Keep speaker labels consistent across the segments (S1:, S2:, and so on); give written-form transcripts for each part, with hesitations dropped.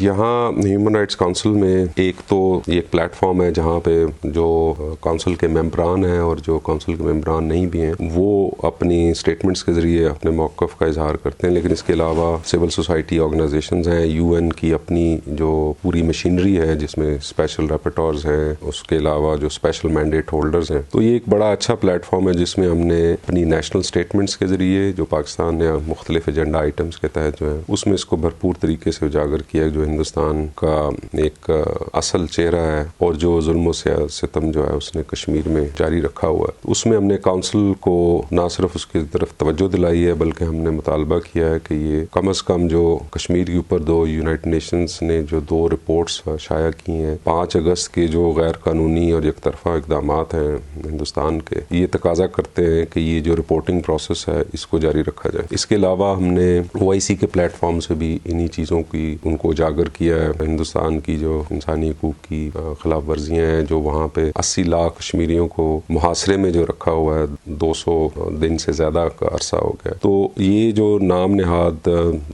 S1: یہاں human rights council میں ایک تو یہ ایک پلیٹ فارم ہے جہاں پہ جو کونسل کے ممبران ہیں اور جو کونسل کے ممبران نہیں بھی ہیں وہ اپنی اسٹیٹمنٹس کے ذریعے اپنے موقف کا اظہار کرتے ہیں، لیکن اس کے علاوہ سول سوسائٹی آرگنائزیشنز ہیں، یو این کی اپنی جو پوری مشینری ہے جس میں اسپیشل ریپورٹرز ہیں، اس کے علاوہ جو اسپیشل مینڈیٹ ہولڈرز ہیں، تو یہ ایک بڑا اچھا پلیٹ فارم ہے جس میں ہم نے اپنی نیشنل اسٹیٹمنٹس کے ذریعے جو پاکستان نے مختلف ایجنڈا آئٹمس کے تحت جو ہے اس میں اس کو بھرپور طریقے سے اجاگر کیا جو ہندوستان کا ایک اصل چہرہ ہے اور جو ظلم و ستم جو ہے اس نے کشمیر میں جاری رکھا ہوا ہے۔ اس میں ہم نے کونسل کو نہ صرف اس کی طرف توجہ دلائی ہے بلکہ ہم نے مطالبہ کیا ہے کہ یہ کم از کم جو کشمیر کے اوپر یونائٹڈ نیشنز نے جو 2 رپورٹس شائع کی ہیں 5 اگست کے جو غیر قانونی اور یک طرفہ اقدامات ہیں ہندوستان کے، یہ تقاضا کرتے ہیں کہ یہ جو رپورٹنگ پروسیس ہے اس کو جاری رکھا جائے۔ اس کے علاوہ ہم نے OIC کے پلیٹ فارم سے بھی انہی چیزوں کی ان کو اجاگر کیا ہے۔ ہندوستان کی جو انسانی حقوق کی خلاف ورزیاں ہیں، جو وہاں پہ 80 لاکھ کشمیریوں کو محاصرے میں جو رکھا ہوا ہے 200 دن سے زیادہ کا عرصہ ہو گیا، تو یہ جو نام نہاد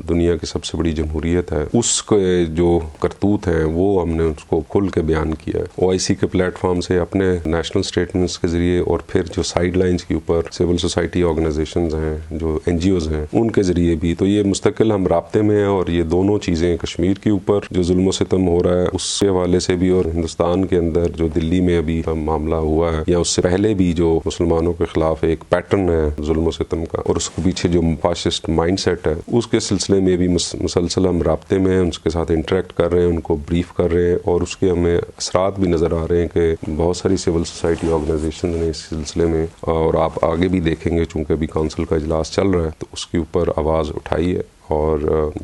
S1: دنیا کی سب سے بڑی جمہوریت ہے اس کے جو کرتوت ہیں وہ ہم نے اس کو کھل کے بیان کیا ہے۔ OIC کے پلیٹ فارم سے اپنے نیشنل اسٹیٹمنٹس کے ذریعے اور پھر جو سائیڈ لائنز کے اوپر سول سوسائٹی آرگنائزیشنز ہیں، جو NGOs ہیں، ان کے ذریعے بھی، تو یہ مستقل ہم رابطے میں ہیں اور یہ دونوں چیزیں کشمیر کے اوپر جو ظلم و ستم ہو رہا ہے اس کے حوالے سے بھی اور ہندوستان کے اندر جو دلی میں ابھی معاملہ ہوا ہے یا اس سے پہلے بھی جو مسلمانوں کے خلاف ایک پیٹرن ہے ظلم و ستم کا اور اس کے پیچھے جو فاسسٹ مائنڈ سیٹ ہے اس کے سلسلے میں بھی مسلسل ہم رابطے میں ہیں، اس کے ساتھ انٹریکٹ کر رہے ہیں، ان کو بریف کر رہے ہیں اور اس کے ہمیں اثرات بھی نظر آ رہے ہیں کہ بہت ساری سول سوسائٹی آرگنائزیشن نے اس سلسلے میں، اور آپ آگے بھی دیکھیں گے چونکہ ابھی کونسل کا اجلاس چل رہا ہے تو اس کے اوپر آواز اٹھائی ہے اور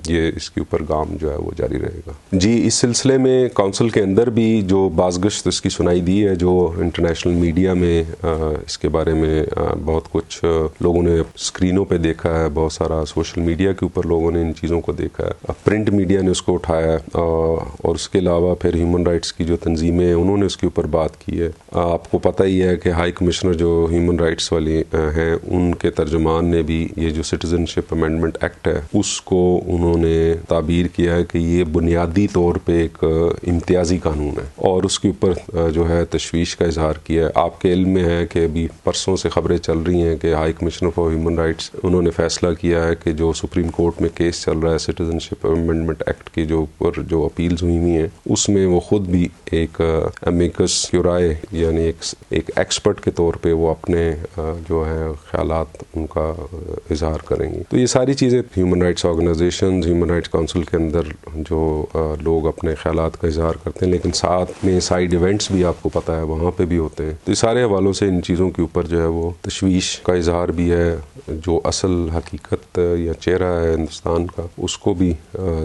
S1: یہ اس کے اوپر کام جو ہے وہ جاری رہے گا۔ جی، اس سلسلے میں کونسل کے اندر بھی جو بازگشت اس کی سنائی دی ہے، جو انٹرنیشنل میڈیا میں اس کے بارے میں بہت کچھ لوگوں نے اسکرینوں پہ دیکھا ہے، بہت سارا سوشل میڈیا کے اوپر لوگوں نے ان چیزوں کو دیکھا ہے، پرنٹ میڈیا نے اس کو اٹھایا ہے اور اس کے علاوہ پھر ہیومن رائٹس کی جو تنظیمیں ہیں انہوں نے اس کے اوپر بات کی ہے۔ آپ کو پتہ ہی ہے کہ ہائی کمشنر جو ہیومن رائٹس والے ہیں ان کے ترجمان نے بھی یہ جو سٹیزن شپ امینڈمنٹ ایکٹ ہے اس کو انہوں نے تعبیر کیا ہے کہ یہ بنیادی طور پہ ایک امتیازی قانون ہے اور اس کے اوپر جو ہے تشویش کا اظہار کیا ہے۔ آپ کے علم میں ہے کہ ابھی پرسوں سے خبریں چل رہی ہیں کہ high commissioner for human rights انہوں نے فیصلہ کیا ہے کہ جو سپریم کورٹ میں کیس چل رہا ہے سٹیزن شپ امینڈمنٹ ایکٹ کی جو اوپر جو اپیلز ہوئی ہیں اس میں وہ خود بھی ایک امیکس کیورائے یعنی ایک ایکسپرٹ کے طور پہ وہ اپنے جو ہے خیالات ان کا اظہار کریں گے۔ تو یہ ساری چیزیں human rights organisations, human rights council کے اندر جو لوگ اپنے خیالات کا اظہار کرتے ہیں، لیکن ساتھ میں سائیڈ ایونٹس بھی آپ کو پتہ ہے وہاں پہ بھی ہوتے ہیں، تو یہ سارے حوالوں سے ان چیزوں کے اوپر جو ہے وہ تشویش کا اظہار بھی ہے، جو اصل حقیقت یا چہرہ ہے ہندوستان کا اس کو بھی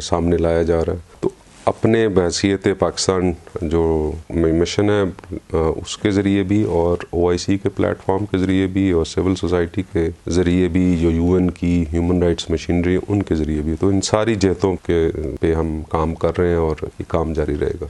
S1: سامنے لایا جا رہا ہے۔ تو اپنے بحیثیت پاکستان جو مشن ہے اس کے ذریعے بھی اور OIC کے پلیٹ فارم کے ذریعے بھی اور سول سوسائٹی کے ذریعے بھی، جو یو این کی ہیومن رائٹس مشینری ان کے ذریعے بھی، تو ان ساری جہتوں کے پہ ہم کام کر رہے ہیں اور یہ کام جاری رہے گا۔